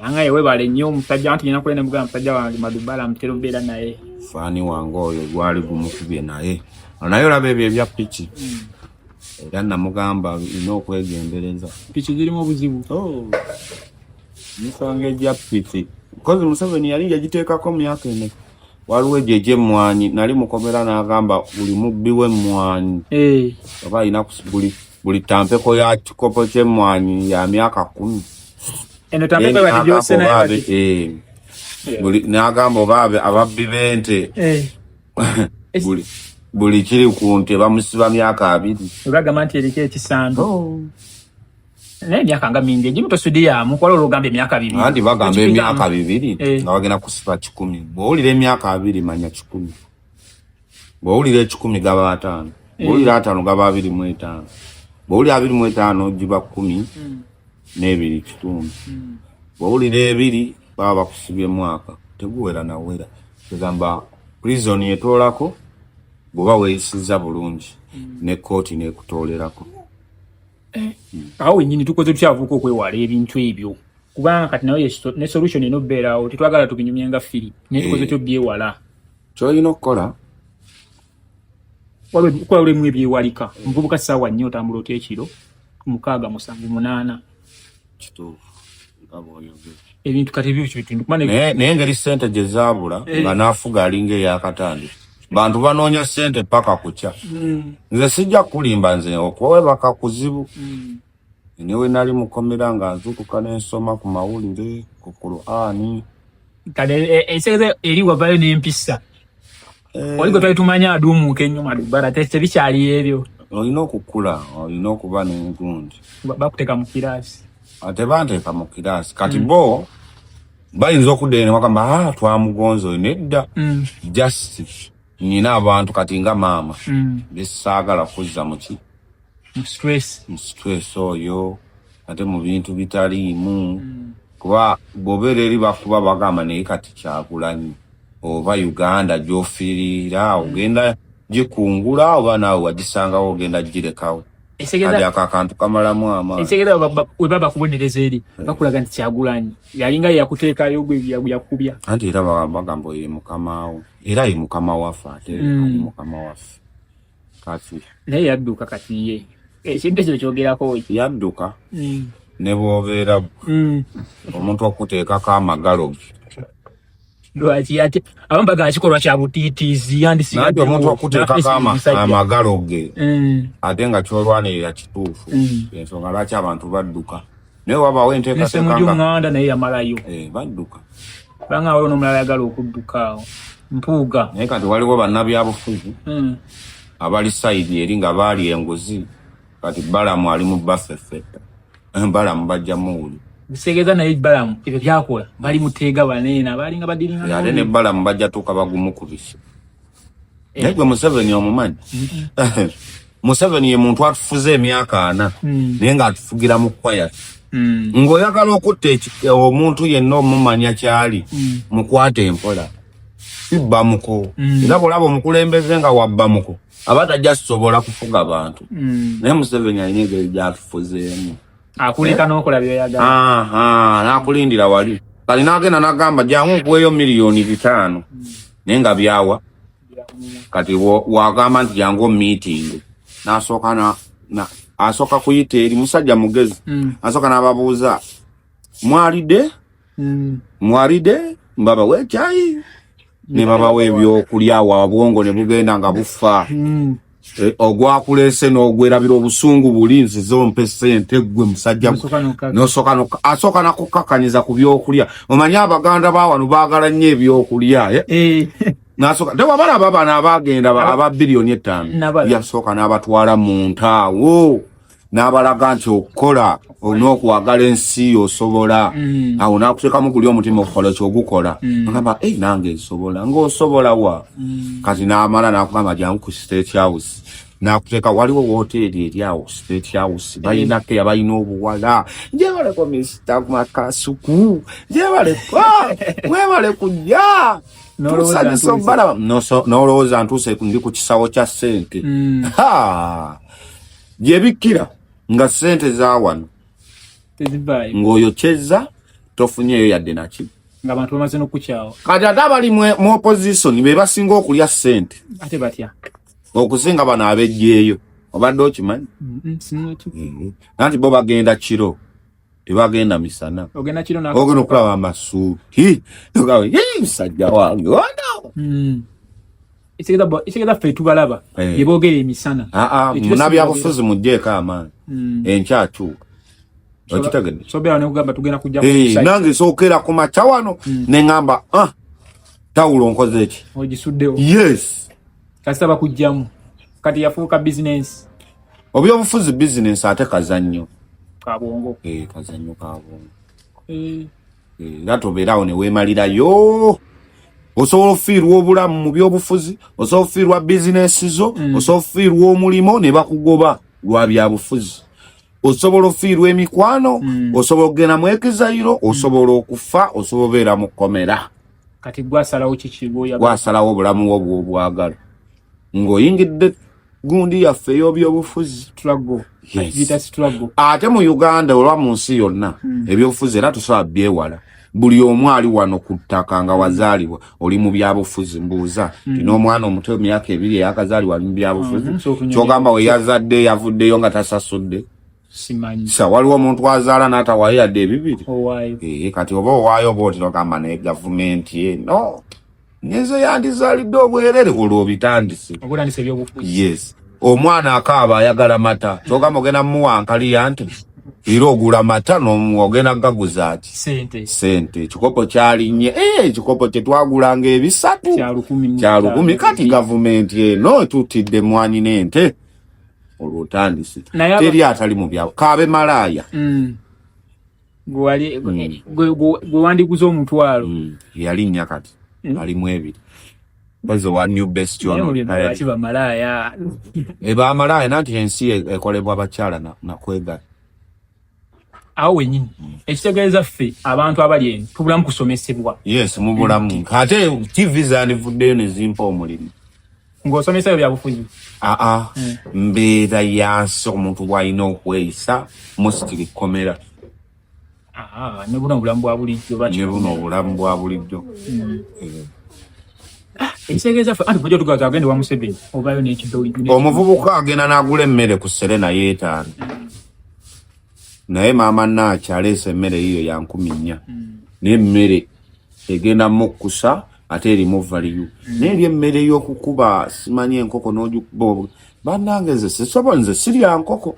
[SPEAKER 2] yanga yewe bale nnyo omusajja wanti nyina kulene mugamba musajja wange Madubala amutera obeera naye
[SPEAKER 1] faani wango oyo gwali gumukubye naye olaba ebyo ebya piki era namugamba ina okwegendereza
[SPEAKER 2] piki zirimu obuzibu
[SPEAKER 1] nsonga ejya piki kozi Museveni yali yagiteekako myaka ene waliwo egyo egy'emmwanyi nali mukomera n'agamba buli mubbi w'emmwanyi oba alina buli tampeko ya kikopo ky'emmwanyi ya myaka 10
[SPEAKER 2] eno tampeko bati
[SPEAKER 1] n'agamba oba ababbi b'ente buli kiri ku nte bamusiba myaka 2
[SPEAKER 2] bagamba nti eriko ekisando naye emyaka nga mingi egimu tosudiyamu kuba olwogamba emyaka 2
[SPEAKER 1] anti bagamba emyaka 2 nga bagenda kusiba 10 bw'owulira emyaka 2 manya 10 bw'owulira 10 gaba 5 bw'owulira 5 gaba 25 bw'owulira 25 giba 10 n'ebiri kitundu bw'owulira 2 baba bakusibye mwaka teguwera nawera kugamba prison yetoolako bw'oba weeyisiza bulungi ne kooti neekutolerako
[SPEAKER 2] awo wenyini tukoze tukyavuuka okwewala ebintu ebyo kubanga kati nayo ne solution eno beerawo tetwagala tubinyumye nga firi naye tukoze kyobyewala
[SPEAKER 1] kyolina okukola
[SPEAKER 2] kukola olemu ebyewalika muvubuka ssaawa 4 otambula otya ekiro 6 7 8
[SPEAKER 1] kituufu nga bw'oyogera
[SPEAKER 2] ebintu kati ebyo kibitundu
[SPEAKER 1] naye engeri ssente gye zaabula nga n'afuga alinga eyakatandika bantu banoonya ssente paka kucha nze sijja kulimba nze okwebaka kuzibu newe nali mukomera nga nzukuka n'ensoma ku mawulire ku Qur'ani
[SPEAKER 2] kale eseze eri wavayo n'empisa oliko twali tumanya aduumuuka ennyo Madubala tebikyali ebyo
[SPEAKER 1] olina okukula olina okuba n'engundi
[SPEAKER 2] bakuteeka mu kiraasi
[SPEAKER 1] ate banteeka mu kiraasi kati bo bayinza okudda ne bagamba twamugonza oyo nedda justice nina abantu kati nga maama besaagala kuzza muki
[SPEAKER 2] mu
[SPEAKER 1] stress oyo ate mu bintu bitaliimu kuba bw'obeera eri bakuba bagamba naye kati Kyagulanyi oba Uganda gy'ofiirira ogenda gikungula oba naawe wagisangawo ogenda girekawo kati akantu kamalamu amaanyi
[SPEAKER 2] ensegereza we baba kubonereza eri bakulaga nti Kyagulanyi yalinga yakuteekayo gwe yakubya
[SPEAKER 1] anti era bagamba ye mukamawo era ye mukama waffe ate ali mukama waffe kati
[SPEAKER 2] naye yadduka kati ye ekintu ekyo kyogerako
[SPEAKER 1] yadduka ne bw'obeera omuntu okuteekako amagalo
[SPEAKER 2] lwaki ate abamu bagamba kikolwa kya butiitiizi
[SPEAKER 1] yandisigadde omuntu okuteekako amagalo ge ate nga kyolwanirira kituufu ensonga lwaki abantu badduka naye wabaawo
[SPEAKER 2] enteekateekanga naye yamalayo
[SPEAKER 1] badduka
[SPEAKER 2] banga waliwo n'omulala yagala okudduka awo mpuuga
[SPEAKER 1] naye kati waliwo bannabyabufuzi abali sayidi eri nga baali enguzi kati Balamu ali mu bafeffetta Balamu bajja muwuli
[SPEAKER 2] bisegeeza naye Balamu ebyo byakola bali muteega baneena balinga badiringa
[SPEAKER 1] ate ne Balamu bajja tuuka bagumukubisa naye gwe Museveni omumanyi Museveni ye muntu atufuze emyaka 4 naye ng'atufugira mu kwaya ng'oyagala okutta omuntu yenna omumanya kyali mukwate empola sibbamuko era bw'olaba omukulembeze nga wabbamuko aba tajja sobola kufuga bantu naye Museveni alina engeri gy'atufuzeemu
[SPEAKER 2] akuleka n'okola byoyagala
[SPEAKER 1] n'akulindira wali kali n'agenda n'agamba jangu nkuweeyo miliyoni 5 naye nga byawa kati wagamba nti jangu meeting n'asooka asooka kuyita eri musajja mugezi asooka n'ababuuza mwalidde mbaba w'ekyayi ne babawa ebyokulya wabwongo ne bugenda nga bufa ogwakulese n'ogwerabira obusungu buli nze zompe ssente gwe musajja asooka nakukakanyiza ku byokulya omanyi Abaganda bawano baagala nnyo ebyokulya n'asooka tewabalaba bano abagenda aba biliyoni 5 yasooka n'abatwala mu ntaawo n'abalaga nti okukola olina okuwagala ensi osobola awo n'akuteekamu guli omutima okukola kyogukola agamba nange nsobola ng'osobola wa kati n'amala n'akugamba jangu ku State House n'akuteeka waliwo woteeri eri awo State House balina keya balina obuwala njebaleko Mr. Makasuku njebaleko mwebale kujja n'olowooza ntuuse ndi ku kisawo kya ssente Jebikira nga sente za wano
[SPEAKER 2] tezivayo
[SPEAKER 1] ng'oyokyezza tofunyeyo yadde naki
[SPEAKER 2] nga abantu bamaze n'okukyawa
[SPEAKER 1] kati ate abali mu opposition be basinga okulya sente
[SPEAKER 2] ate batya
[SPEAKER 1] okusinga bano abejjeeyo obadde okimanyi nanti bo bagenda kiro tebagenda misana
[SPEAKER 2] ogenda kiro
[SPEAKER 1] ogenda okulaba amasuuti musajja wange ono
[SPEAKER 2] ekitegeeza ffe tubalaba bye boogera emisana
[SPEAKER 1] munabyabufuzi mugjeeko amaanyi enkyakyuka okitegedde
[SPEAKER 2] sobeera nekugamba tugenda kujja
[SPEAKER 1] nange sookera ku makya wano neŋŋamba tawulo nkoze eki
[SPEAKER 2] ogisuddewo
[SPEAKER 1] yes
[SPEAKER 2] kasaba kujjamu kati yafuuka bizinensi
[SPEAKER 1] obyobufuzi bizinensi ate kazannyo
[SPEAKER 2] kabwongo
[SPEAKER 1] kazannyo kabwongo era tobeerawo ne weemalirayo osobola ofiirwa obulamu mu byobufuzi osobola ofiirwa bizinensi zo osobola ofiirwa omulimo ne bakugoba lwa byabufuzi osobola ofiirwa emikwano osobola okugenda mu ekizayiro osobola okufa osobola obeera mu kkomera
[SPEAKER 2] kati gwasalawo kikibwoya
[SPEAKER 1] gwasalawo obulamu bwo bw'obwagala ng'oyingidde gundi yaffe ey'obyobufuzi ate mu Uganda olwa mu nsi yonna ebyobufuzi era tusobola byewala buli omu ali wano ku ttaka nga wazaalibwa oli mu byabufuzi mbuuza n'omwana omuto emyaka 2 eyakazaalibwa ali mu byabufuzi kyogamba we yazadde yavuddeyo nga tasasudde
[SPEAKER 2] simanyi
[SPEAKER 1] waliwo omuntu azaala n'atawaayo yadde 2 kati oba owaayo booti nogamba naye gavumenti eno nyezo yandizaalidde obwerere olwo obitandise yes omwana akaaba ayagala mata kyogamba ogenda mumuwankaliya nti era ogula mata n'ogenda gaguza ati sente ekikopo kyalinnye ekikopo kyetwagulanga 3 kya 10 kati gavumenti eno etutidde mwanyi n'ente olwo otandise teri atali mu byabo kaabe malaaya
[SPEAKER 2] gwe wandiguza omutwalo
[SPEAKER 1] yalinnya kati alimu 2 bazo wa new best
[SPEAKER 2] malaaya
[SPEAKER 1] eba malaaya nanti ensi ekolebwa abakyala nakwega
[SPEAKER 2] awo wenyini ekitegeeza ffe abantu abali eno tubulamu kusomesebwa
[SPEAKER 1] yes mubulamu ate TV zanivuddeyo ne zimpa omulimu
[SPEAKER 2] ng'osomesa byabufuzi
[SPEAKER 1] mbeera yansi omuntu bw'alina okweyisa mositiri kkomera
[SPEAKER 2] ne buno obulamu bwa bulijjo ekitegeeza ffe anti bajja tugaza agende wa Museveni obayo n'ekiddo
[SPEAKER 1] omuvubuka agenda n'agula emmere ku Serena yeetaano naye maama Naaki aleese emmere yiyo ya 4,000 n'emmere egenda mukkusa ate erimu valiyu n'eri emmere y'okukuba simanyi enkoko n'ogikuba bannange nze sisobola nze sirya nkoko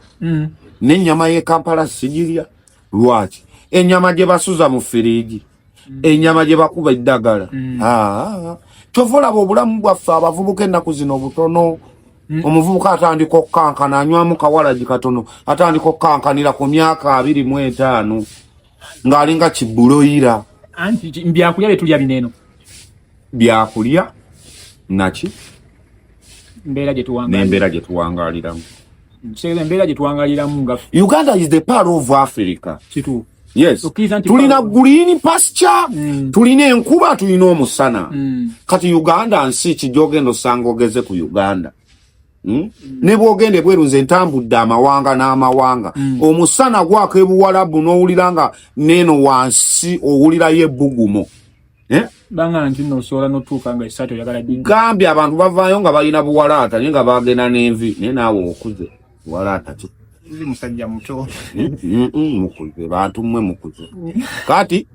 [SPEAKER 1] n'ennyama y'e Kampala sigirya lwaki ennyama gye basuza mu firiigi ennyama gye bakuba eddagala kyova olaba obulamu bwaffe abavubuka ennaku zino butono omuvubuka atandika okukankana anywamu kawalagi katono atandika okukankanira ku myaka 25 ng'alinga kibbuloyira
[SPEAKER 2] anti byakulya betulya bineeno
[SPEAKER 1] byakulya naki
[SPEAKER 2] n'embeera
[SPEAKER 1] gye tuwangaliramu
[SPEAKER 2] embeera gye tuwangaliramu nga
[SPEAKER 1] Uganda is the part of Africa
[SPEAKER 2] kituufu
[SPEAKER 1] yes tulina green pasture tulina enkuba tulina omusana kati Uganda nsi kijogendo osanga ogeze ku Uganda ne bwogende bweruze entambudde amawanga n'amawanga omusana gwako ebuwalabu n'owulira nga neeno wansi owulirayo ebbugumo
[SPEAKER 2] banga nti nosobola n'otuuka nga esatu oyagala
[SPEAKER 1] gambye abantu bavaayo nga balina buwalaata naye nga bagenda n'envi naye naawe okuze buwalaata ki
[SPEAKER 2] musajja muto
[SPEAKER 1] mukuze bantu mmwe mukuze kati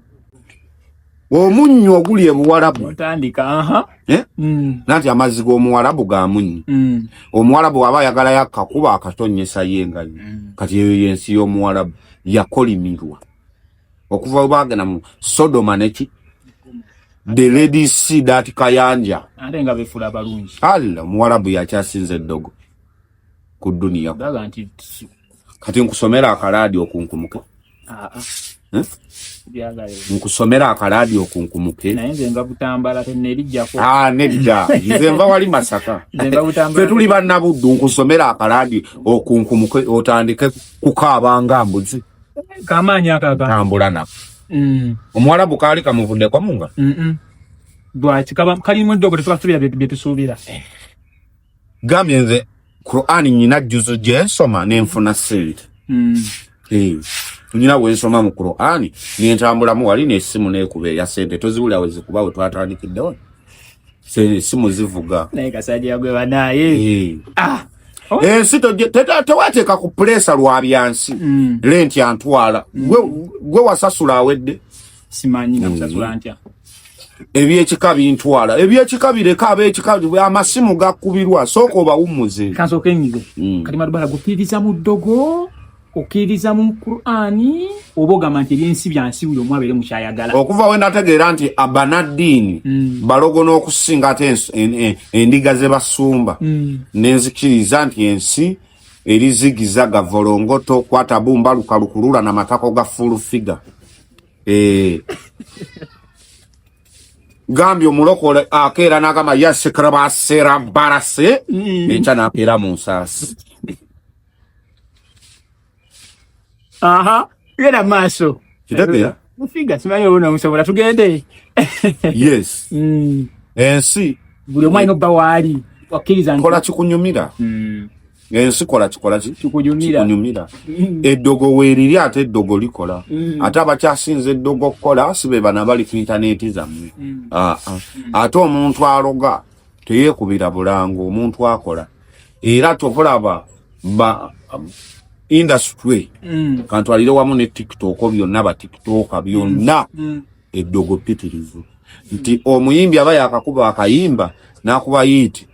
[SPEAKER 1] omunnyo oguli ebuwalabu
[SPEAKER 2] otandika
[SPEAKER 1] nanti amazzi g'omuwalabu ga munnyo omuwalabu aba ayagala yakkakuba akatonnyesa yengayo kati eyo yensi y'omuwalabu yakolimirwa okuva bagenda mu Sodoma neki the lady see that kayanja
[SPEAKER 2] ate nga befula balungi
[SPEAKER 1] omuwalabu yakyasinze eddogo ku duniya kati nkusomera akalaadi okunkumuke nkusomera akalaadi okunkumuke
[SPEAKER 2] naye nze nva Butambala tennerijjako
[SPEAKER 1] nedda nze nva wali Masaka fe tuli bannabuddu nkusomera akalaadi okunkumuke otandike kukaabanga mbuzi
[SPEAKER 2] kamaanyi akaga
[SPEAKER 1] tambula nako omuwalabu kaali kamuvuddeko munga
[SPEAKER 2] lwaki kalimu eddogo tetuba tusuubira bye tusuubira
[SPEAKER 1] gambye nze Qur'ani nyina juzu gyensoma nenfuna sente. Nyina wensoma mu Qur'ani nentambulamu wali n'essimu n'ekuba eya sente toziwulira wezikuba we twatandikiddewo. Simu zivuga.
[SPEAKER 2] Naye Kasajja gwe banaye.
[SPEAKER 1] Ensi tewateeka ku pulesa lwa byansi. Lenti antwala. Gwe wasasula awedde.
[SPEAKER 2] Simanyi na kusasula ntya.
[SPEAKER 1] Ebyekika bintwala. Ebyekika bireka ab'ekika amasimu gakubirwa sooka obawummuze.
[SPEAKER 2] Kansooka enyize. Kati madubala gukiriza mu ddogo. Okiriza mu Qur'ani obogama nti ebyensi byansi buli omu abeere mukyayagala.
[SPEAKER 1] Okuva we nategeera nti abanaddiini balogo n'okusinga ate endiga ze basumba. Nenzikiriza nti ensi erizigiza gavolongoto kwata bumba lukalukulula na matako ga full figure. Gambio mulokole akeera n'agamba yasekrabasera barase enkya n'akeera mu nsaasi.
[SPEAKER 2] Yena maaso.
[SPEAKER 1] Kitegeera?
[SPEAKER 2] Mufiga simanyi oluna musobola tugende.
[SPEAKER 1] Yes. Ensi
[SPEAKER 2] buli omwana obba waali wakkiriza
[SPEAKER 1] kola kikunyumira. Ensi kola kikunyumira. Eddogo weeriri ate eddogo likola. Ate abakyasinze eddogo kola sibe bana bali ku internet zammwe. Ate omuntu aloga teyeekubira bulango omuntu akola. Era tobulaba industry kantwalire wamu ne TikTok byonna ba TikTok byonna eddogo pitirivu nti omuyimbi aba yakakuba akayimba nakuba yiti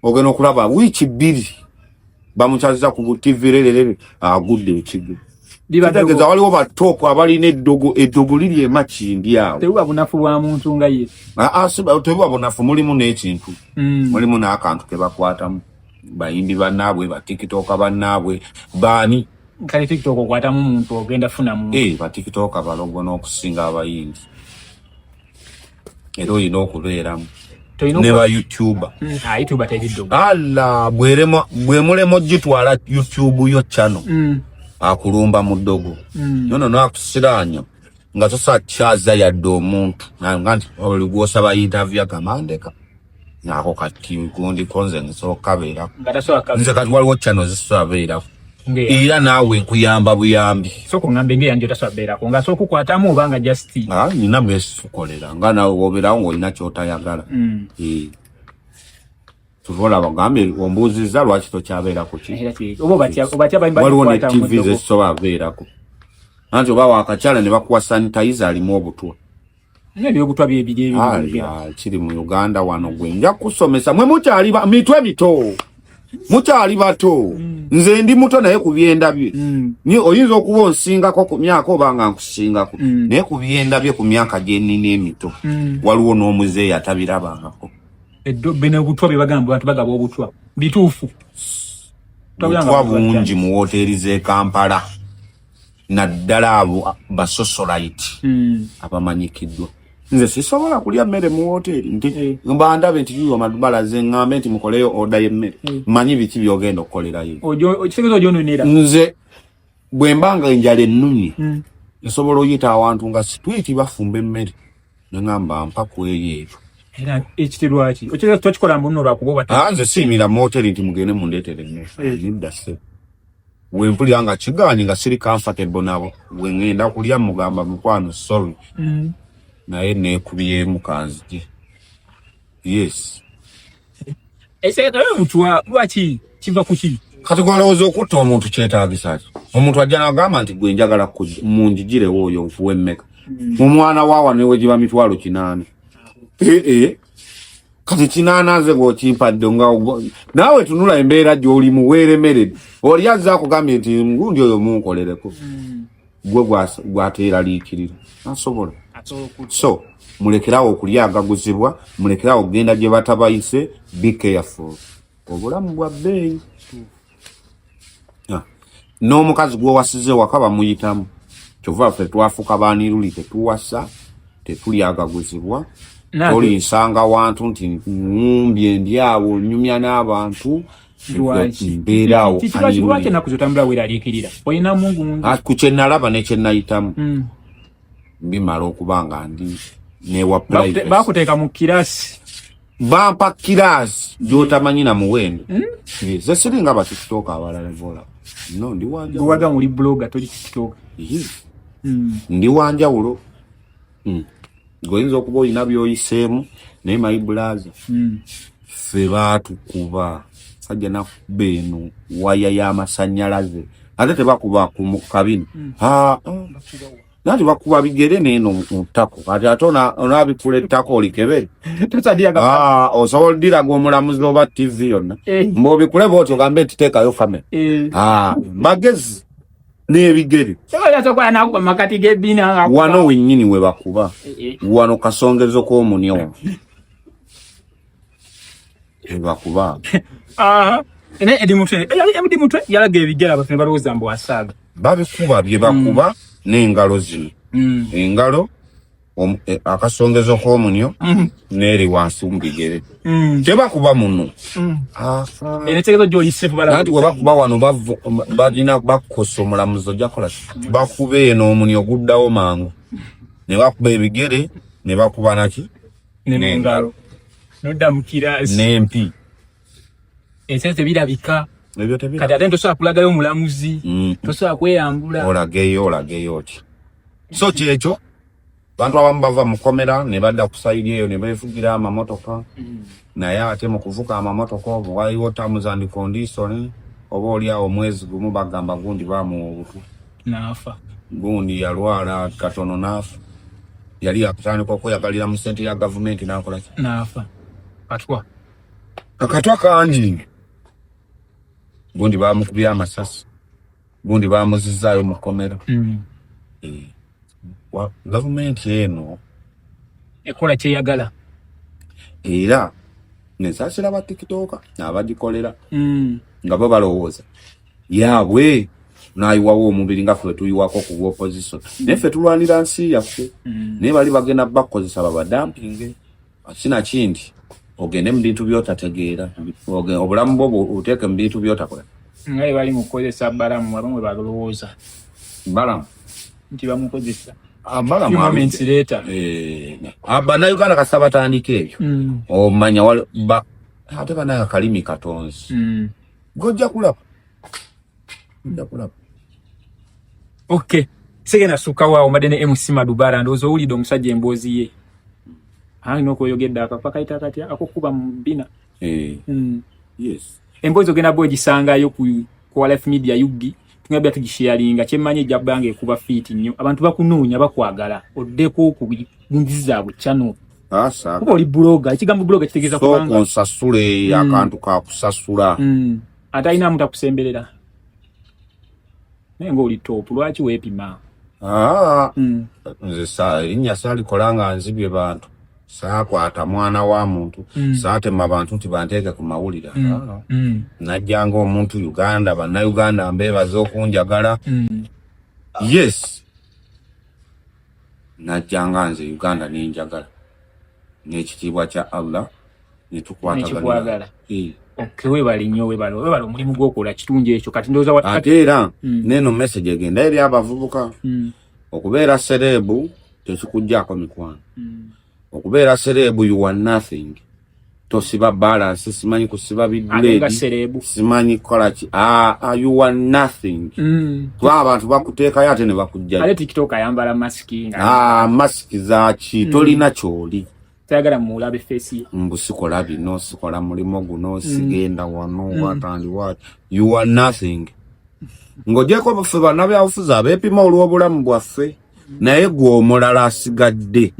[SPEAKER 1] ogeno kulaba wiki 2 bamuchaziza ku TV lelele agudde ekigo dibategeza waliwo ba top abali ne eddogo liri emachindi awo
[SPEAKER 2] tebuba bunafu bwa muntu nga ye
[SPEAKER 1] siba tebuba bunafu mulimu n'ekintu mulimu n'akantu ke bakwatamu bayimbi banabwe ba TikTok banabwe bani
[SPEAKER 2] kale TikTok okwatamu muntu ogenda funa mu
[SPEAKER 1] ba TikTok balogo n'okusinga abayimbi ero ino okubeeramu ne ba YouTuber
[SPEAKER 2] YouTuber tebiddo
[SPEAKER 1] alla bwemulemo gitwala YouTube yo channel akulumba mu ddogo no akusiranya nga tosa chaza yadde omuntu nganti oligwosaba interview akamandeka nako kati gundi konze nsokabeera nze kati waliwo channel zisabeera era naawe nkuyamba buyambi
[SPEAKER 2] soko ngambe nge yanjo tasabeera ko nga soko kwatamu obanga just
[SPEAKER 1] nina mwesukolera nga nawe woberawo ng'olina kyotayagala tuvola bagambe ombuuziza lwaki tokyabeera ku ki waliwo ne TV zezisoba abeerako anti oba wakakyala ne bakuwa sanitizer alimu obutwa
[SPEAKER 2] n'ebyobutwa byebiri
[SPEAKER 1] kiri mu Uganda wano gwe nja kusomesa mwe mukyali mitwe mito mukyali bato nze ndi muto naye kubyenda bye ni oyinza okuba onsingako ku myaka obanga nkusingako naye kubyenda bye ku myaka gye nnina emito waliwo n'omuzeeyi atabirabangako
[SPEAKER 2] bene obutwa bye bagamba abantu bagaba obutwa bituufu
[SPEAKER 1] butwa bungi mu woteeri z'e Kampala naddala abo basosolite abamanyikiddwa nze sisobola kulya mmere mu hoteeri nti mbandabe nti yuwa madubala ze ngambe nti mukoleyo order y'emmere manyi biki byogenda okukolerayo
[SPEAKER 2] okisegezo gyononera
[SPEAKER 1] nze bwe mbanga enjala ennunye nsobola oyita awantu nga situiti bafumba emmere nengamba mpa kweyeetu
[SPEAKER 2] era ekitirwaki okireka tokikola mbuno lwakuba
[SPEAKER 1] nze siimira mu hoteeri nti mugende mundeetere emmere nidda se wempulira nga kigaanyi nga siri comfortable nabo wengenda kulya mugamba mukwano sorry naye neekubyemu kanzije yes
[SPEAKER 2] esekatawe mutwa lwaki kiva kuki
[SPEAKER 1] kati gwalowooza okutta omuntu kyetaagisa ki omuntu ajja n'agamba nti gwe njagala munjigirewo oyo nfuwe emmeka mu mwana waawa newe giba mitwalo 8 kati 8 nze ng'okimpadde nga naawe tunula embeera gy'oli muweeremeredde oli azza akugambye nti ngundi oyo munkolereko gwe gwateeraliikirira asobola so mulekerawo okulyagaguzibwa mulekerawo okugenda gye batabayise be careful obulamu bwa bbeeyi n'omukazi gw'owasize waka bamuyitamu kyova ffe twafuuka baaniruli tetuwasa tetulyagaguzibwa olinsanga wantu nti ngumbye ndi awo nyumya n'abantu mbeeraawo ku kye nalaba ne kye nayitamu bimala okuba nga ndi newa
[SPEAKER 2] bakuteeka mu kirasi
[SPEAKER 1] bampa kirasi gyotamanyi na muwendo. Ze siringa ba TikTok abalala vola. No, ndi wanja.
[SPEAKER 2] Gwaga muri blogger toli TikTok.
[SPEAKER 1] Ndi wanja ulo. Goyinza okuba olina byoyiseemu naye my brother. Ffe baatukuba sajja nakuba eno waya y'amasannyalaze ate tebakuba ku kabina. Nati bakuba bigere neno mu ttako kati ate onabikula ettako olikebere osobola oddiraga omulamuzi oba TV yonna mb'obikule bw'otyo ogambe nti teekayo kamera magezi n'ebigere wano wennyini we bakuba wano kasongezo k'omunyo we bakuba
[SPEAKER 2] Edi mutwe yalaga ebigere abafene balowooza mbu asaaga
[SPEAKER 1] babikuba bye bakuba n'engalo zino engalo akasongezo k'omunyo n'eri wansi mu bigere tebakuba muno
[SPEAKER 2] enetegezo gy'olisefu
[SPEAKER 1] nti we bakuba wano balina bakosa omulamuzi ojja kola bakuba eno omunyo guddawo mangu ne bakuba ebigere ne bakuba naki
[SPEAKER 2] n'engalo nodda mu kirasi
[SPEAKER 1] n'empi
[SPEAKER 2] ensense tebirabika
[SPEAKER 1] ebyo tebirabika
[SPEAKER 2] kati ate tosobola kulagayo omulamuzi tosobola kweyambula
[SPEAKER 1] olageyo oti so kyekyo bantu abamu bava mu komera ne badda ku sayidi eyo ne beefugira amamotoka naye ate mu kuvuga amamotoka obwo waliwo terms and conditions oba oli awo omwezi gumu bagamba gundi bamuwa obutu
[SPEAKER 2] n'afa
[SPEAKER 1] gundi yalwala katono n'afa yali akutandika okweyagalira mu sente ya gavumenti n'akola ki
[SPEAKER 2] n'afa
[SPEAKER 1] akatwa kangi gundi bamukubya amasasi gundi bamuzizaayo mu komera gavumenti eno
[SPEAKER 2] ekola kyeyagala
[SPEAKER 1] era nesasira ba TikTok n'abagikolera nga bo balowooza yaabwe nayiwawo omubiri nga ffe tuyiwako ku opposition naye ffe tulwanira nsi yaffe naye bali bagenda bakozesa babadampinge akina kindi ogende mu bintu by'otategeera obulamu bwo oteeke mu bintu by'otakola
[SPEAKER 2] ngaye bali mu kukozesa balamu abamu balowooza
[SPEAKER 1] balamu
[SPEAKER 2] nti bamukozesa
[SPEAKER 1] moments later Uganda kasaba batandika ebyo omanya ate banaga kalimi katonzi gojja kulaba
[SPEAKER 2] okay segena suka wao madene MC Madubara ndozo ulidde omusajja emboozi ye alina okuyogedde akapaka itakati akokuba mu bina
[SPEAKER 1] yes
[SPEAKER 2] emboozi ogenda bwe gisangayo ku Life Media yugi tungabya tugisharinga kyemanye jabbange kuba fit nnyo abantu bakunoonya bakwagala oddeko kubunziza bwe channel
[SPEAKER 1] asa
[SPEAKER 2] kuba oli blogger ekigambo blogger kitegeeza kubanga
[SPEAKER 1] so konsasule akantu ka kusasula
[SPEAKER 2] ataina mutakusemberera nengo oli top lwaki weepima
[SPEAKER 1] nze linnya sali kolanga nzibye bantu saakwata mwana wa muntu saatema bantu nti banteeke ku mawulire najjanga omuntu Uganda bannayuganda mbeebaza okunjagala yes najjanga nze Uganda ninjagala n'ekitiibwa kya Allah netukwatagana
[SPEAKER 2] okay webali nnyo webali omulimu gw'okola kitungi ekyo kati ndowooza
[SPEAKER 1] ate era neno message egenda eri abavubuka okubeera serebu tekikuggyako mikwano okubeera serebu you are nothing tosiba balance simanyi kusiba biduledi simanyi kola ki you are nothing kwa abantu bakuteekayo ate ne bakujja
[SPEAKER 2] ale TikTok ayambala masiki
[SPEAKER 1] masiki zaki tolina kyoli
[SPEAKER 2] tayagala mulabe face ye
[SPEAKER 1] mbusikola bino sikola mulimo guno sigenda wano watandi what you are nothing ngojeko baffe bannabyabufuzi abeepima olw'obulamu bwaffe naye gwe omulala asigadde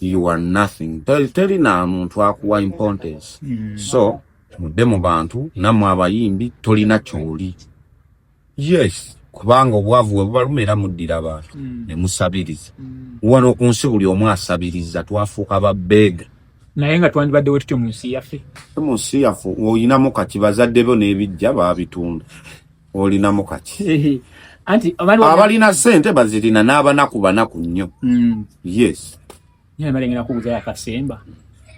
[SPEAKER 1] you are nothing telina muntu akuwa importance so mudde mu bantu nammwe abayimbi tolina kyoli yes kubanga obwavu bwe bubalumira muddira abantu ne musabiriza wano ku nsi buli omu asabiriza twafuuka babbeega
[SPEAKER 2] naye nga twandibaddewo tutyo mu nsi yaffe
[SPEAKER 1] olinamu kati bazadde bo n'ebijja baabitunda olinamu kati
[SPEAKER 2] anti
[SPEAKER 1] abalina ssente bazirina n'abanaku banaku nnyo yes
[SPEAKER 2] balengera kubuza akasemba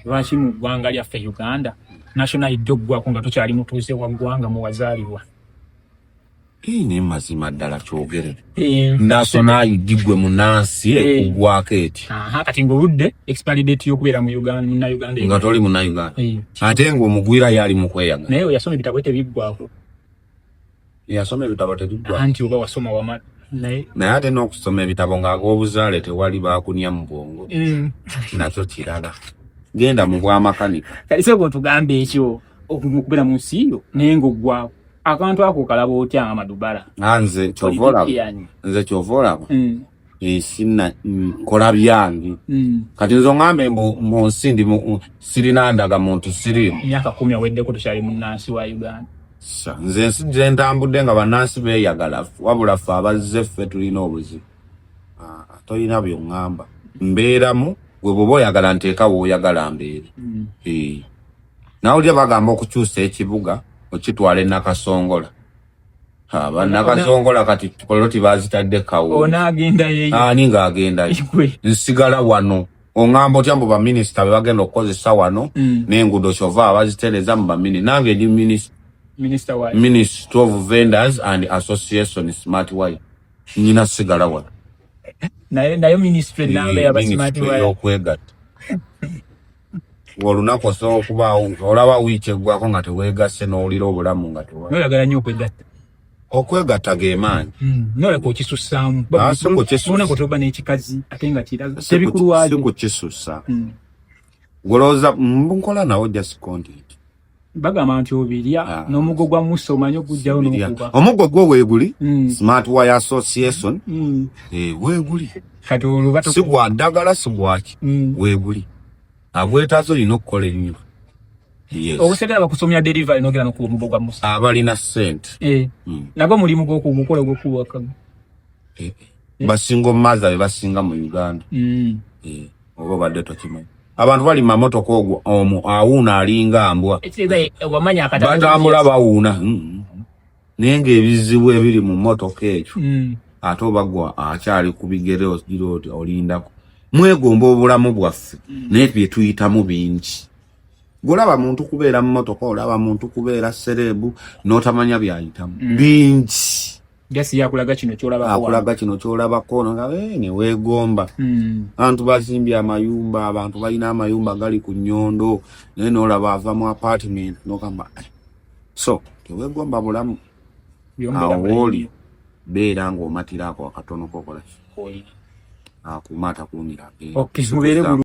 [SPEAKER 2] lwaki mu ggwanga lyaffe Uganda national idde oggwako nga tokyali mutuuze wa ggwanga mu wazaalibwa
[SPEAKER 1] Ni mazima ddala kyogere. National ID gwe munansi ekugwako eti.
[SPEAKER 2] Kati ng'oludde expiry date y'okubeera mu Uganda.
[SPEAKER 1] Nga toli Munnayuganda. Ate ng'omugwira yali mu kweyaga.
[SPEAKER 2] Naye yasoma ebitabo tebiggwako.
[SPEAKER 1] Yasoma ebitabo tebiggwako.
[SPEAKER 2] Anti oba wasoma wama. Naye
[SPEAKER 1] ate n'okusoma ebitabo ng'ag'obuzaale tewali baakunya mu bwongo. Nakyo kirala. Genda mu bwamakanika.
[SPEAKER 2] Kati sebo tugambe ekyo okubeera mu nsi yo naye ng'oggwako. Akantu ako kalaba otya amadubala.
[SPEAKER 1] Nze kyovola. Sina kola byange. Kati nzo ngambe mu nsi ndi sirina ndaga muntu siri.
[SPEAKER 2] Myaka 10 aweddeko tukyali munnansi wa Uganda.
[SPEAKER 1] Nze nsi ntambudde nga bannansi beeyagala wabula ffe abazze ffe tulina obuzibu. Tolina by'oŋŋamba. Mbeeramu gwe bw'oba oyagala nteeka w'oyagala mbeere. Nawulira bagamba okukyusa ekibuga okitwala e Nakasongola. Nakasongola kati poloti bazitadde kawo.
[SPEAKER 2] Onaagenda yeyo.
[SPEAKER 1] Ani ng'agenda yeyo. Nsigala wano. Oŋŋamba otya mbu baminisita be bagenda okukozesa wano n'enguudo kyova abazitereza mu baminisita. Nange ndi Minister of Vendors and Association Smart Wire. Nyina sigala wano.
[SPEAKER 2] Nayo ministry nambe ya Smart Wire.
[SPEAKER 1] Y'okwegatta. Olunaku osobola okubaawo olaba wiiki eggwako nga teweegasse n'owulira obulamu nga tewa.
[SPEAKER 2] Noyagala nnyo okwegatta.
[SPEAKER 1] Okwegatta ge maanyi.
[SPEAKER 2] Noleka okisussaamu.
[SPEAKER 1] Sikuba
[SPEAKER 2] kutoba n'ekikazi ate nga kiraza. Tebikulwaza.
[SPEAKER 1] Sikukisussa. Golooza nkola nawo just content.
[SPEAKER 2] Bagamba nti obirya n'omuggo gwa musa omanyi okugyawo n'okuba.
[SPEAKER 1] Omuggo gwo weeguli Smart Wire Association. Weeguli.
[SPEAKER 2] Kati olubato.
[SPEAKER 1] Si gwa ddagala si gwaki. Weeguli. Agwetaazo olina okukola ennyo.
[SPEAKER 2] Obuseera bakusomya delivery n'ogera n'okuba omuggo gwa musa.
[SPEAKER 1] Abalina ssente.
[SPEAKER 2] Nagwo mulimu gw'okugukola ogw'okuwaka.
[SPEAKER 1] Basinga omumazi abe basinga mu Uganda. Oba obadde tokimanyi. Abantu bali mamotoka ogwo awuuna alinga mbwa. Batambula bawuuna. Naye ng'ebizibu ebiri mu mmotoka ekyo. Ate oba gwe akyali ku bigere ogira oti olindako. Mwegomba obulamu bwaffe naye bye tuyitamu bingi. Golaba muntu kubeera mu mmotoka olaba muntu kubeera serebu n'otamanya byayitamu. Bingi.
[SPEAKER 2] Gasi yakulaga kino kyolabako.
[SPEAKER 1] Akulaga kino kyolabako nga ne weegomba. Abantu bazimbye amayumba, abantu balina amayumba gali ku nnyondo, naye n'olaba ava mu apartment n'ogamba. So, teweegomba bulamu. Awo oli beera ng'omatiraako akatono kokola. Akumata kuumira.
[SPEAKER 2] Okay, mubeere